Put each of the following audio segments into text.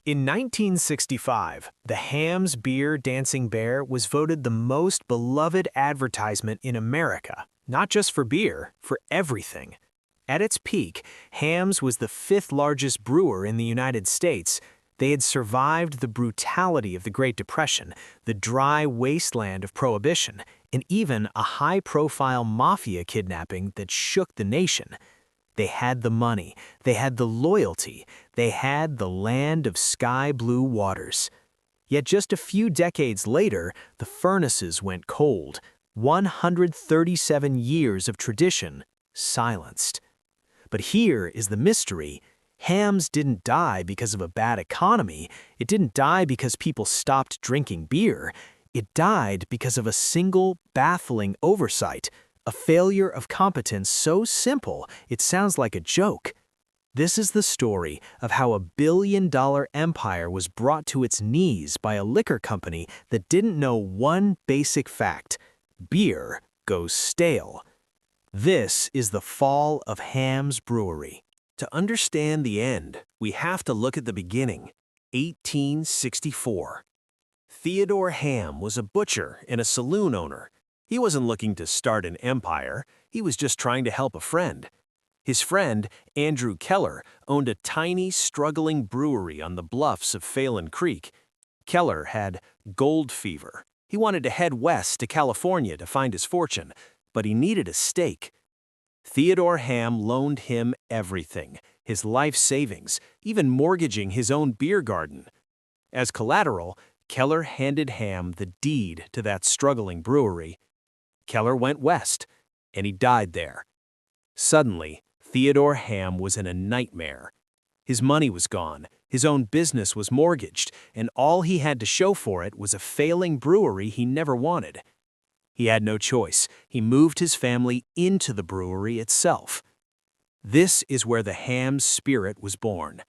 In 1965, the Hamm's Beer Dancing Bear was voted the most beloved advertisement in America, not just for beer, for everything. At its peak, Hamm's was the fifth largest brewer in the United States. They had survived the brutality of the Great Depression, the dry wasteland of Prohibition, and even a high-profile mafia kidnapping that shook the nation. They had the money, they had the loyalty, they had the land of sky-blue waters. Yet just a few decades later, the furnaces went cold. 137 years of tradition silenced. But here is the mystery. Hamm's didn't die because of a bad economy. It didn't die because people stopped drinking beer. It died because of a single, baffling oversight. A failure of competence so simple, it sounds like a joke. This is the story of how a billion-dollar empire was brought to its knees by a liquor company that didn't know one basic fact: beer goes stale. This is the fall of Hamm's Brewery. To understand the end, we have to look at the beginning, 1864. Theodore Hamm was a butcher and a saloon owner. He wasn't looking to start an empire, he was just trying to help a friend. His friend, Andrew Keller, owned a tiny, struggling brewery on the bluffs of Phelan Creek. Keller had gold fever. He wanted to head west to California to find his fortune, but he needed a stake. Theodore Hamm loaned him everything, his life savings, even mortgaging his own beer garden. As collateral, Keller handed Hamm the deed to that struggling brewery. Keller went west, and he died there. Suddenly, Theodore Hamm was in a nightmare. His money was gone, his own business was mortgaged, and all he had to show for it was a failing brewery he never wanted. He had no choice. He moved his family into the brewery itself. This is where the Hamm's spirit was born.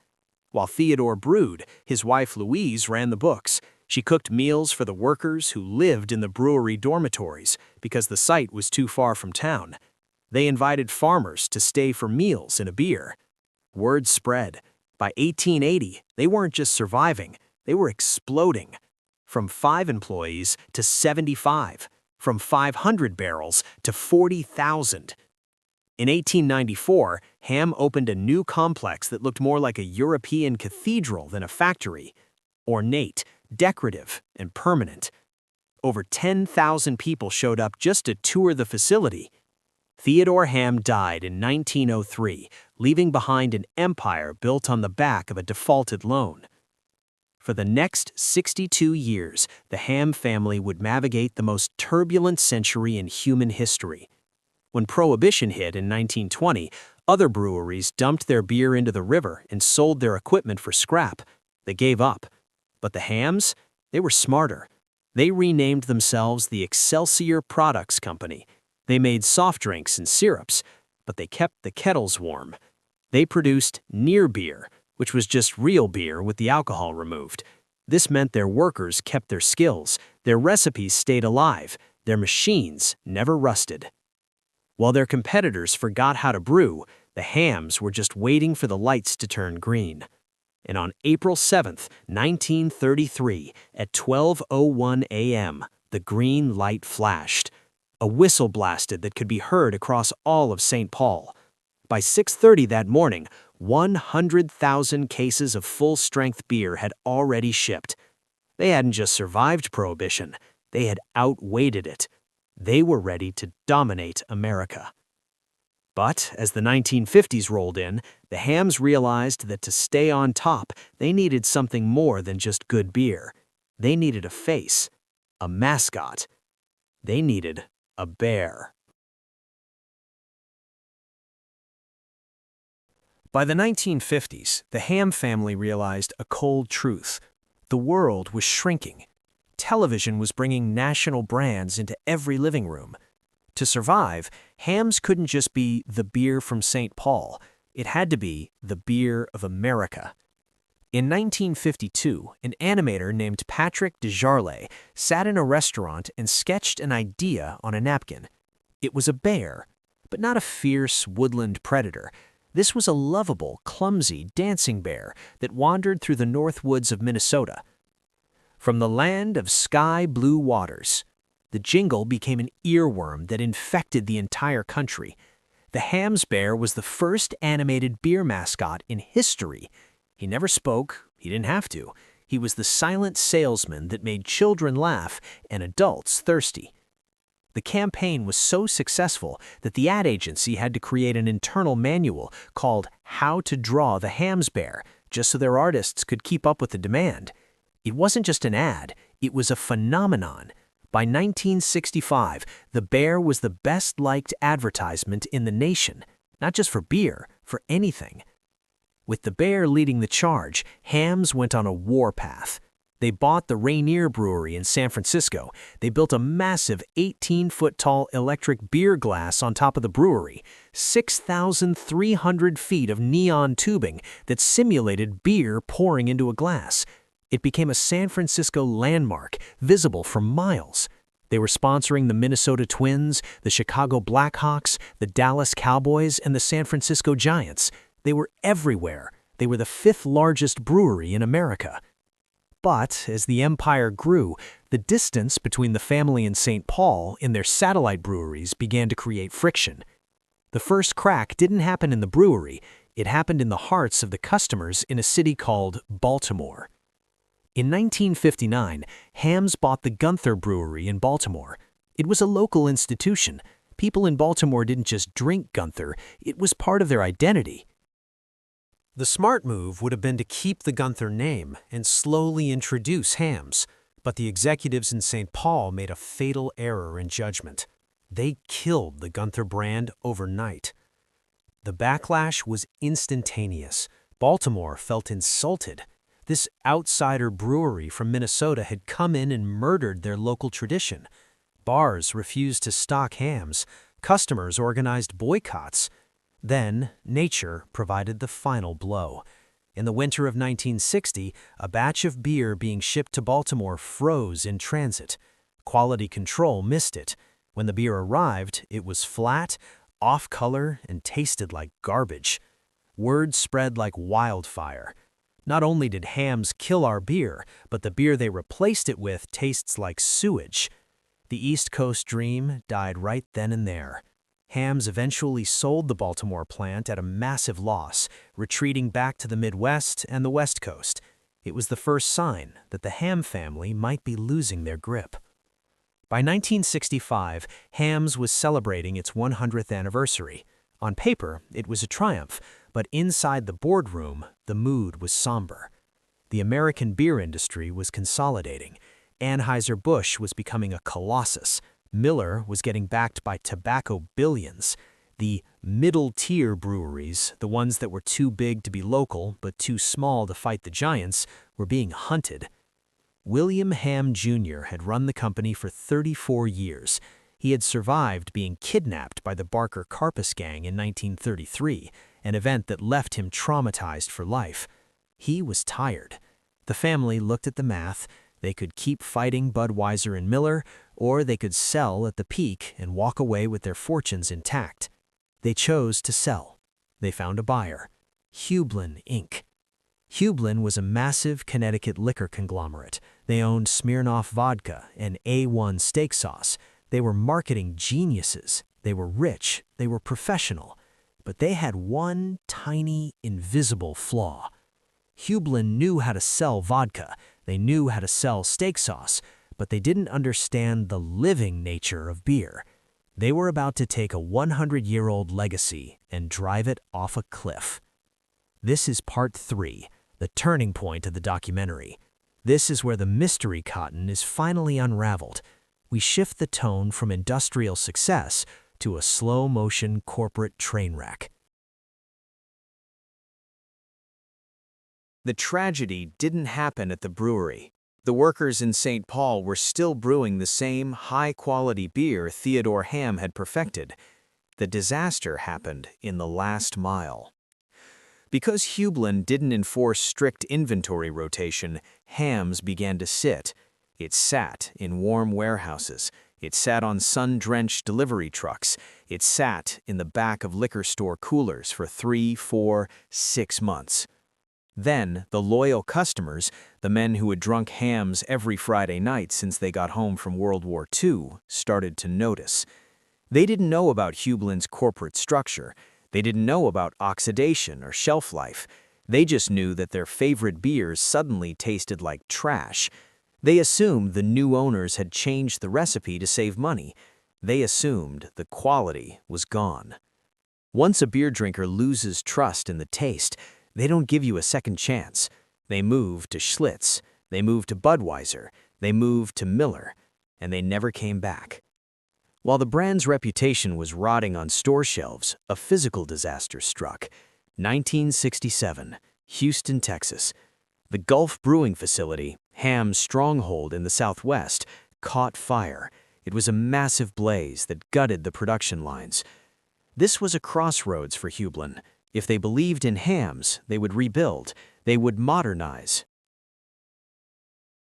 While Theodore brewed, his wife Louise ran the books. She cooked meals for the workers who lived in the brewery dormitories because the site was too far from town. They invited farmers to stay for meals and a beer. Word spread. By 1880, they weren't just surviving, they were exploding. From 5 employees to 75, from 500 barrels to 40,000. In 1894, Hamm opened a new complex that looked more like a European cathedral than a factory. Ornate, decorative, and permanent. Over 10,000 people showed up just to tour the facility. Theodore Hamm died in 1903, leaving behind an empire built on the back of a defaulted loan. For the next 62 years, the Hamm family would navigate the most turbulent century in human history. When Prohibition hit in 1920, other breweries dumped their beer into the river and sold their equipment for scrap. They gave up. But the Hamms, they were smarter. They renamed themselves the Excelsior Products Company. They made soft drinks and syrups, but they kept the kettles warm. They produced near beer, which was just real beer with the alcohol removed. This meant their workers kept their skills, their recipes stayed alive, their machines never rusted. While their competitors forgot how to brew, the Hamms were just waiting for the lights to turn green. And on April 7, 1933, at 12:01 a.m., the green light flashed. A whistle blasted that could be heard across all of St. Paul. By 6:30 that morning, 100,000 cases of full-strength beer had already shipped. They hadn't just survived Prohibition, they had outweighted it. They were ready to dominate America. But as the 1950s rolled in, the Hamms realized that to stay on top, they needed something more than just good beer. They needed a face, a mascot. They needed a bear. By the 1950s, the Hamm family realized a cold truth. The world was shrinking. Television was bringing national brands into every living room. To survive, Hamm's couldn't just be the beer from St. Paul. It had to be the beer of America. In 1952, an animator named Patrick Desjarlais sat in a restaurant and sketched an idea on a napkin. It was a bear, but not a fierce woodland predator. This was a lovable, clumsy dancing bear that wandered through the north woods of Minnesota. From the land of sky-blue waters, the jingle became an earworm that infected the entire country. The Hamm's bear was the first animated beer mascot in history. He never spoke, he didn't have to. He was the silent salesman that made children laugh and adults thirsty. The campaign was so successful that the ad agency had to create an internal manual called How to Draw the Hamm's Bear, just so their artists could keep up with the demand. It wasn't just an ad, it was a phenomenon. By 1965, the bear was the best-liked advertisement in the nation, not just for beer, for anything. With the bear leading the charge, Hamm's went on a warpath. They bought the Rainier Brewery in San Francisco. They built a massive 18-foot-tall electric beer glass on top of the brewery, 6,300 feet of neon tubing that simulated beer pouring into a glass. It became a San Francisco landmark, visible for miles. They were sponsoring the Minnesota Twins, the Chicago Blackhawks, the Dallas Cowboys, and the San Francisco Giants. They were everywhere. They were the fifth largest brewery in America. But as the empire grew, the distance between the family and St. Paul in their satellite breweries began to create friction. The first crack didn't happen in the brewery, it happened in the hearts of the customers in a city called Baltimore. In 1959, Hamm's bought the Gunther Brewery in Baltimore. It was a local institution. People in Baltimore didn't just drink Gunther, it was part of their identity. The smart move would have been to keep the Gunther name and slowly introduce Hamm's, but the executives in St. Paul made a fatal error in judgment. They killed the Gunther brand overnight. The backlash was instantaneous. Baltimore felt insulted. This outsider brewery from Minnesota had come in and murdered their local tradition. Bars refused to stock Hamm's. Customers organized boycotts. Then, nature provided the final blow. In the winter of 1960, a batch of beer being shipped to Baltimore froze in transit. Quality control missed it. When the beer arrived, it was flat, off-color, and tasted like garbage. Word spread like wildfire. Not only did Hamm's kill our beer, but the beer they replaced it with tastes like sewage. The East Coast dream died right then and there. Hamm's eventually sold the Baltimore plant at a massive loss, retreating back to the Midwest and the West Coast. It was the first sign that the Hamm family might be losing their grip. By 1965, Hamm's was celebrating its 100th anniversary. On paper, it was a triumph, but inside the boardroom, the mood was somber. The American beer industry was consolidating. Anheuser-Busch was becoming a colossus. Miller was getting backed by tobacco billions. The middle-tier breweries, the ones that were too big to be local but too small to fight the giants, were being hunted. William Hamm Jr. had run the company for 34 years. He had survived being kidnapped by the Barker Karpus gang in 1933, an event that left him traumatized for life. He was tired. The family looked at the math. They could keep fighting Budweiser and Miller, or they could sell at the peak and walk away with their fortunes intact. They chose to sell. They found a buyer, Hublin, Inc. Hublin was a massive Connecticut liquor conglomerate. They owned Smirnoff vodka and A1 steak sauce. They were marketing geniuses. They were rich. They were professional. But they had one tiny, invisible flaw. Hublin knew how to sell vodka. They knew how to sell steak sauce, but they didn't understand the living nature of beer. They were about to take a 100-year-old legacy and drive it off a cliff. This is part 3, the turning point of the documentary. This is where the mystery cotton is finally unraveled. We shift the tone from industrial success to a slow-motion corporate train wreck. The tragedy didn't happen at the brewery. The workers in St. Paul were still brewing the same high-quality beer Theodore Hamm had perfected. The disaster happened in the last mile. Because Hublin didn't enforce strict inventory rotation, Hamm's began to sit. It sat in warm warehouses. It sat on sun-drenched delivery trucks. It sat in the back of liquor store coolers for 3, 4, 6 months. Then, the loyal customers, the men who had drunk Hamm's every Friday night since they got home from World War II, started to notice. They didn't know about Hublin's corporate structure. They didn't know about oxidation or shelf life. They just knew that their favorite beers suddenly tasted like trash. They assumed the new owners had changed the recipe to save money. They assumed the quality was gone. Once a beer drinker loses trust in the taste, they don't give you a second chance. They move to Schlitz, they move to Budweiser, they move to Miller, and they never came back. While the brand's reputation was rotting on store shelves, a physical disaster struck. 1967, Houston, Texas. The Gulf Brewing Facility, Hamm's stronghold in the Southwest, caught fire. It was a massive blaze that gutted the production lines. This was a crossroads for Hublin. If they believed in Hamm's, they would rebuild, they would modernize.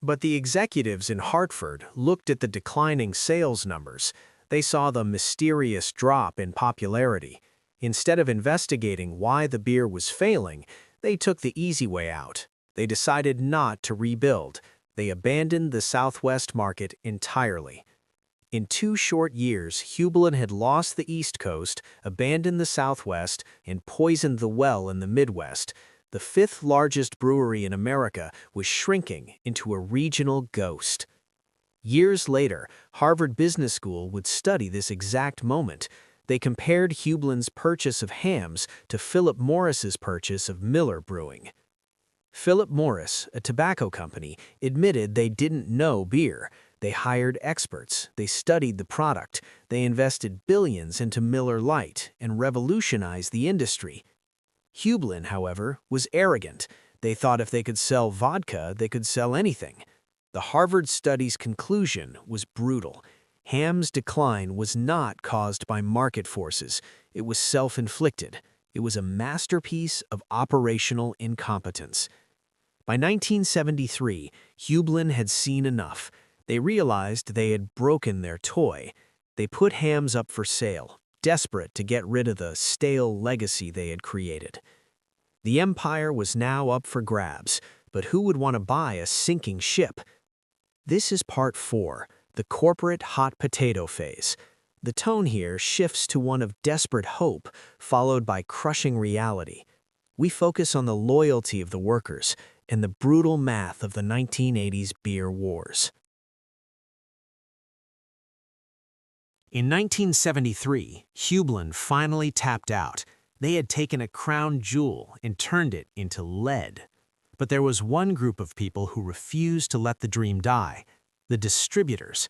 But the executives in Hartford looked at the declining sales numbers. They saw the mysterious drop in popularity. Instead of investigating why the beer was failing, they took the easy way out. They decided not to rebuild. They abandoned the Southwest market entirely. In 2 short years, Hublin had lost the East Coast, abandoned the Southwest, and poisoned the well in the Midwest. The 5th largest brewery in America was shrinking into a regional ghost. Years later, Harvard Business School would study this exact moment. They compared Hublin's purchase of Hamm's to Philip Morris's purchase of Miller Brewing. Philip Morris, a tobacco company, admitted they didn't know beer. They hired experts, they studied the product, they invested billions into Miller Lite and revolutionized the industry. Hublin, however, was arrogant. They thought if they could sell vodka, they could sell anything. The Harvard study's conclusion was brutal. Hamm's decline was not caused by market forces. It was self-inflicted. It was a masterpiece of operational incompetence. By 1973, Hublin had seen enough. They realized they had broken their toy. They put Hamm's up for sale, desperate to get rid of the stale legacy they had created. The empire was now up for grabs, but who would want to buy a sinking ship? This is part 4, the corporate hot potato phase. The tone here shifts to one of desperate hope, followed by crushing reality. We focus on the loyalty of the workers and the brutal math of the 1980s beer wars. In 1973, Hublin finally tapped out. They had taken a crown jewel and turned it into lead. But there was one group of people who refused to let the dream die: the distributors.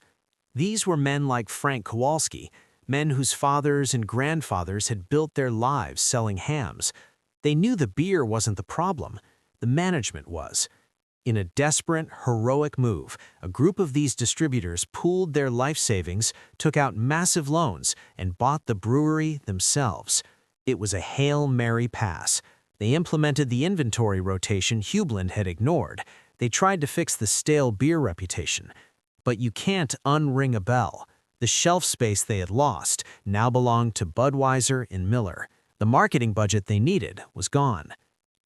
These were men like Frank Kowalski, men whose fathers and grandfathers had built their lives selling Hamm's. They knew the beer wasn't the problem, the management was. In a desperate, heroic move, a group of these distributors pooled their life savings, took out massive loans, and bought the brewery themselves. It was a Hail Mary pass. They implemented the inventory rotation Hublin had ignored. They tried to fix the stale beer reputation. But you can't unring a bell. The shelf space they had lost now belonged to Budweiser and Miller. The marketing budget they needed was gone.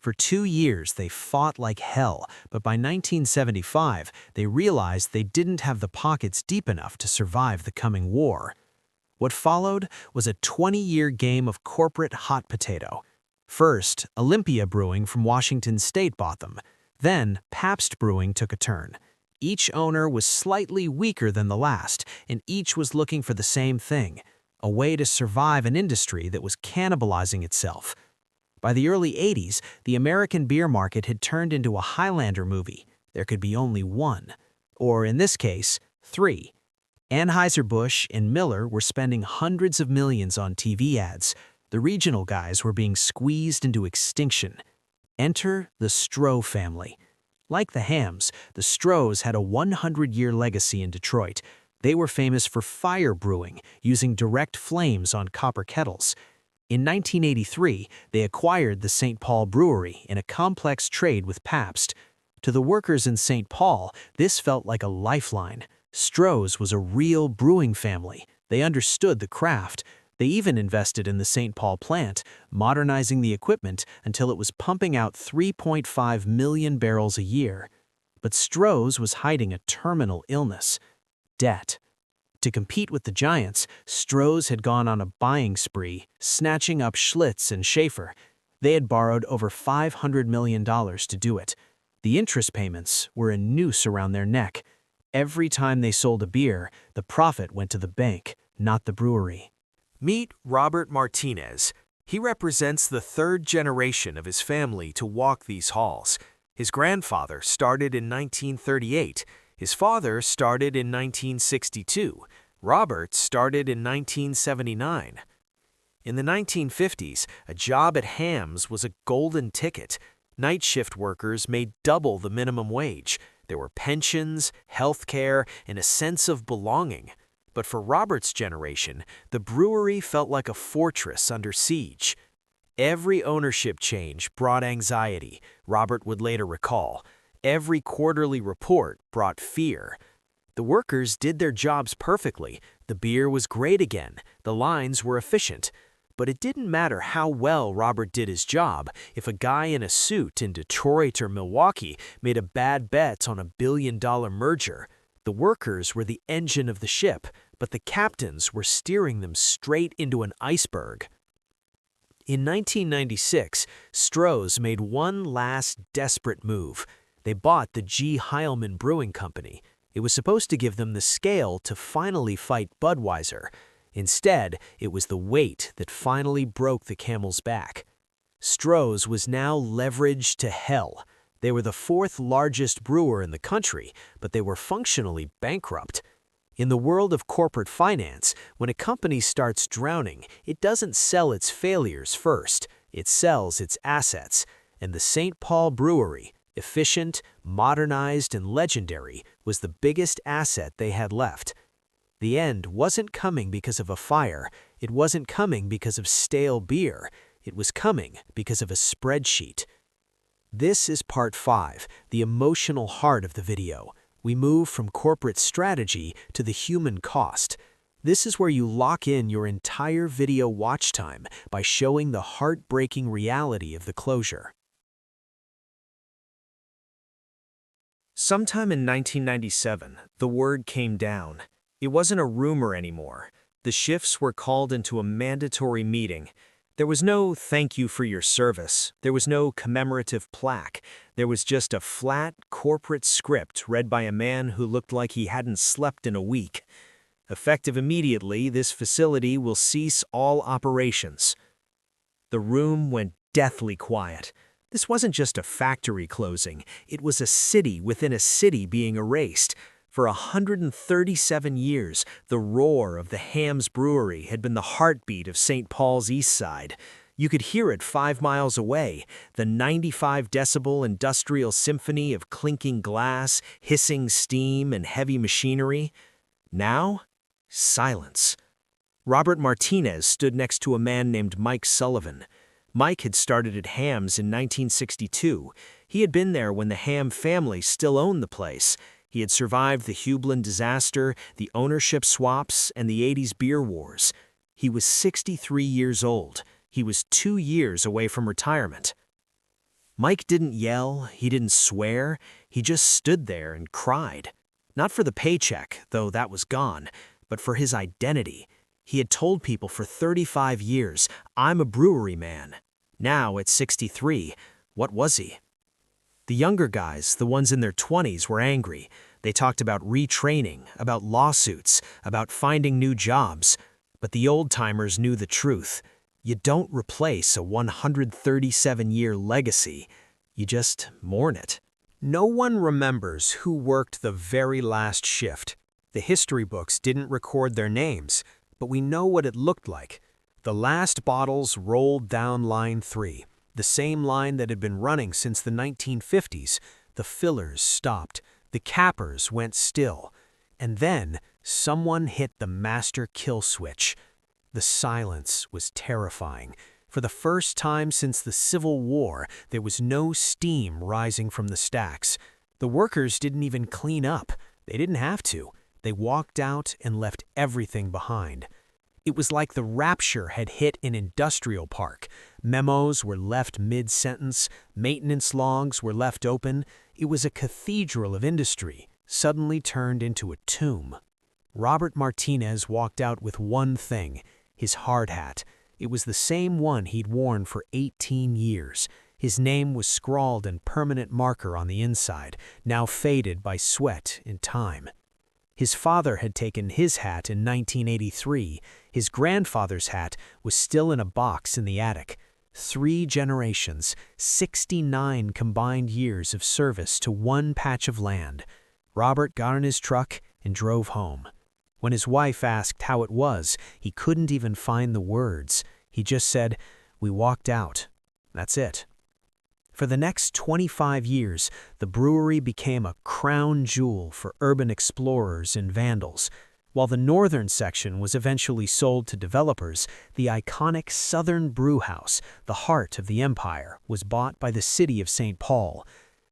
For 2 years, they fought like hell, but by 1975, they realized they didn't have the pockets deep enough to survive the coming war. What followed was a 20-year game of corporate hot potato. First, Olympia Brewing from Washington State bought them. Then, Pabst Brewing took a turn. Each owner was slightly weaker than the last, and each was looking for the same thing: a way to survive an industry that was cannibalizing itself. By the early 80s, the American beer market had turned into a Highlander movie. There could be only one. Or in this case, 3. Anheuser-Busch and Miller were spending hundreds of millions on TV ads. The regional guys were being squeezed into extinction. Enter the Stroh family. Like the Hamms, the Strohs had a 100-year legacy in Detroit. They were famous for fire brewing, using direct flames on copper kettles. In 1983, they acquired the St. Paul Brewery in a complex trade with Pabst. To the workers in St. Paul, this felt like a lifeline. Stroh's was a real brewing family. They understood the craft. They even invested in the St. Paul plant, modernizing the equipment until it was pumping out 3.5 million barrels a year. But Stroh's was hiding a terminal illness: debt. To compete with the giants, Stroh's had gone on a buying spree, snatching up Schlitz and Schaefer. They had borrowed over $500 million to do it. The interest payments were a noose around their neck. Every time they sold a beer, the profit went to the bank, not the brewery. Meet Robert Martinez. He represents the third generation of his family to walk these halls. His grandfather started in 1938. His father started in 1962. Robert started in 1979. In the 1950s, a job at Hamm's was a golden ticket. Night shift workers made double the minimum wage. There were pensions, health care, and a sense of belonging. But for Robert's generation, the brewery felt like a fortress under siege. Every ownership change brought anxiety, Robert would later recall. Every quarterly report brought fear. The workers did their jobs perfectly. The beer was great again. The lines were efficient. But it didn't matter how well Robert did his job if a guy in a suit in Detroit or Milwaukee made a bad bet on a billion-dollar merger. The workers were the engine of the ship, but the captains were steering them straight into an iceberg. In 1996, Stroh's made one last desperate move. They bought the G. Heilman Brewing Company. It was supposed to give them the scale to finally fight Budweiser. Instead, it was the weight that finally broke the camel's back. Stroh's was now leveraged to hell. They were the fourth largest brewer in the country, but they were functionally bankrupt. In the world of corporate finance, when a company starts drowning, it doesn't sell its failures first. It sells its assets. And the St. Paul Brewery, efficient, modernized, and legendary, was the biggest asset they had left. The end wasn't coming because of a fire. It wasn't coming because of stale beer. It was coming because of a spreadsheet. This is part 5, the emotional heart of the video. We move from corporate strategy to the human cost. This is where you lock in your entire video watch time by showing the heartbreaking reality of the closure. Sometime in 1997, the word came down. It wasn't a rumor anymore. The shifts were called into a mandatory meeting. There was no "thank you for your service." There was no commemorative plaque. There was just a flat, corporate script read by a man who looked like he hadn't slept in a week. Effective immediately, this facility will cease all operations. The room went deathly quiet. This wasn't just a factory closing. It was a city within a city being erased. For 137 years, the roar of the Hamm's Brewery had been the heartbeat of St. Paul's East Side. You could hear it 5 miles away, the 95-decibel industrial symphony of clinking glass, hissing steam, and heavy machinery. Now, silence. Robert Martinez stood next to a man named Mike Sullivan. Mike had started at Hamm's in 1962. He had been there when the Hamm family still owned the place. He had survived the Hublin disaster, the ownership swaps, and the 80s beer wars. He was 63 years old. He was 2 years away from retirement. Mike didn't yell, he didn't swear, he just stood there and cried. Not for the paycheck, though that was gone, but for his identity. He had told people for 35 years, "I'm a brewery man." Now, at 63, what was he? The younger guys, the ones in their 20s, were angry. They talked about retraining, about lawsuits, about finding new jobs. But the old-timers knew the truth. You don't replace a 137-year legacy. You just mourn it. No one remembers who worked the very last shift. The history books didn't record their names, but we know what it looked like. The last bottles rolled down line 3. The same line that had been running since the 1950s. The fillers stopped. The cappers went still. And then someone hit the master kill switch. The silence was terrifying. For the first time since the Civil War, there was no steam rising from the stacks. The workers didn't even clean up. They didn't have to. They walked out and left everything behind. It was like the rapture had hit an industrial park. Memos were left mid-sentence, maintenance logs were left open. It was a cathedral of industry, suddenly turned into a tomb. Robert Martinez walked out with one thing, his hard hat. It was the same one he'd worn for 18 years. His name was scrawled in permanent marker on the inside, now faded by sweat and time. His father had taken his hat in 1983. His grandfather's hat was still in a box in the attic. 3 generations, 69 combined years of service to one patch of land. Robert got in his truck and drove home. When his wife asked how it was, he couldn't even find the words. He just said, "We walked out. That's it." For the next 25 years, the brewery became a crown jewel for urban explorers and vandals. While the northern section was eventually sold to developers, the iconic Southern Brewhouse, the heart of the empire, was bought by the city of St. Paul.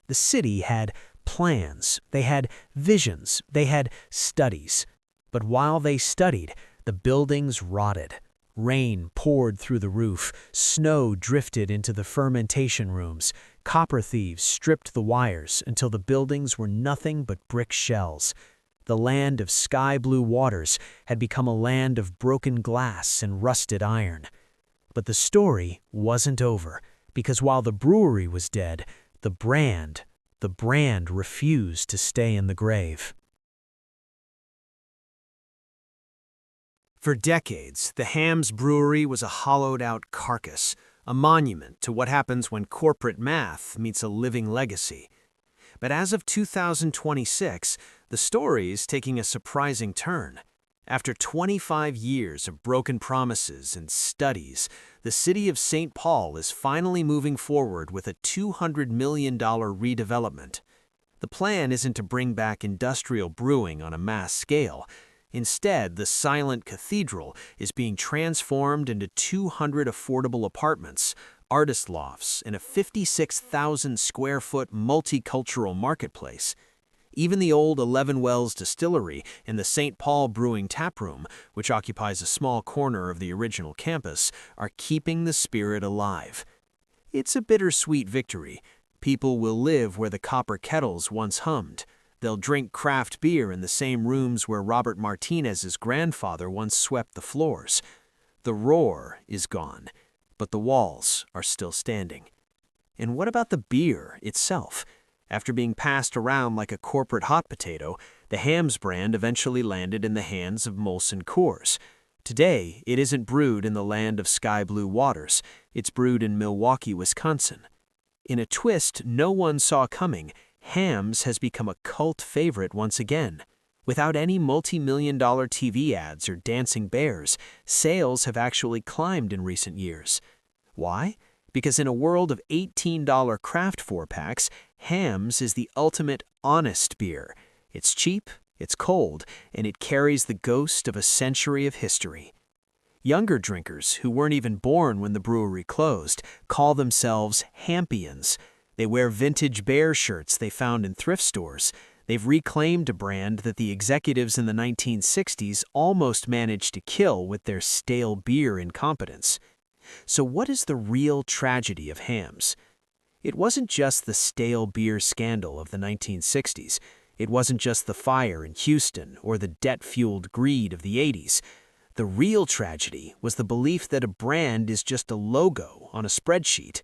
The city had plans, they had visions, they had studies. But while they studied, the buildings rotted. Rain poured through the roof, snow drifted into the fermentation rooms, copper thieves stripped the wires until the buildings were nothing but brick shells. The land of sky-blue waters had become a land of broken glass and rusted iron. But the story wasn't over, because while the brewery was dead, the brand refused to stay in the grave. For decades, the Hamm's brewery was a hollowed-out carcass, a monument to what happens when corporate math meets a living legacy. But as of 2026, the story is taking a surprising turn. After 25 years of broken promises and studies, the city of St. Paul is finally moving forward with a $200 million redevelopment. The plan isn't to bring back industrial brewing on a mass scale. Instead, the silent cathedral is being transformed into 200 affordable apartments, artist lofts, and a 56,000-square-foot multicultural marketplace. Even the old 11 Wells distillery and the St. Paul Brewing Taproom, which occupies a small corner of the original campus, are keeping the spirit alive. It's a bittersweet victory. People will live where the copper kettles once hummed. They'll drink craft beer in the same rooms where Robert Martinez's grandfather once swept the floors. The roar is gone, but the walls are still standing. And what about the beer itself? After being passed around like a corporate hot potato, the Hamm's brand eventually landed in the hands of Molson Coors. Today, it isn't brewed in the land of sky-blue waters. It's brewed in Milwaukee, Wisconsin. In a twist no one saw coming, Hamm's has become a cult favorite once again. Without any multi-million-dollar TV ads or dancing bears, sales have actually climbed in recent years. Why? Because in a world of $18 craft 4-packs, Hamm's is the ultimate honest beer. It's cheap, it's cold, and it carries the ghost of a century of history. Younger drinkers, who weren't even born when the brewery closed, call themselves Hampians. They wear vintage bear shirts they found in thrift stores. They've reclaimed a brand that the executives in the 1960s almost managed to kill with their stale beer incompetence. So what is the real tragedy of Hamm's? It wasn't just the stale beer scandal of the 1960s. It wasn't just the fire in Houston or the debt-fueled greed of the 80s. The real tragedy was the belief that a brand is just a logo on a spreadsheet.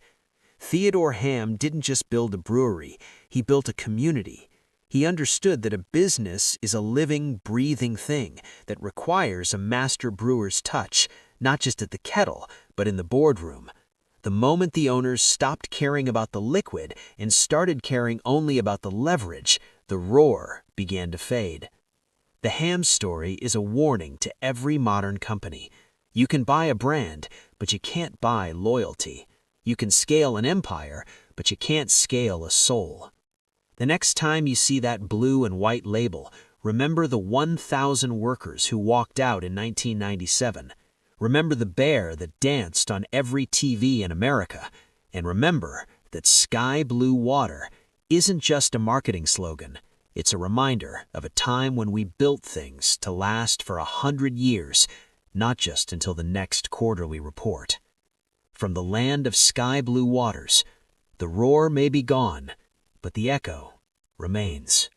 Theodore Hamm didn't just build a brewery, he built a community. He understood that a business is a living, breathing thing that requires a master brewer's touch, not just at the kettle, but in the boardroom. The moment the owners stopped caring about the liquid and started caring only about the leverage, the roar began to fade. The Hamm story is a warning to every modern company. You can buy a brand, but you can't buy loyalty. You can scale an empire, but you can't scale a soul. The next time you see that blue and white label, remember the 1,000 workers who walked out in 1997. Remember the bear that danced on every TV in America. And remember that sky blue water isn't just a marketing slogan. It's a reminder of a time when we built things to last for 100 years, not just until the next quarterly report. From the land of sky-blue waters, the roar may be gone, but the echo remains.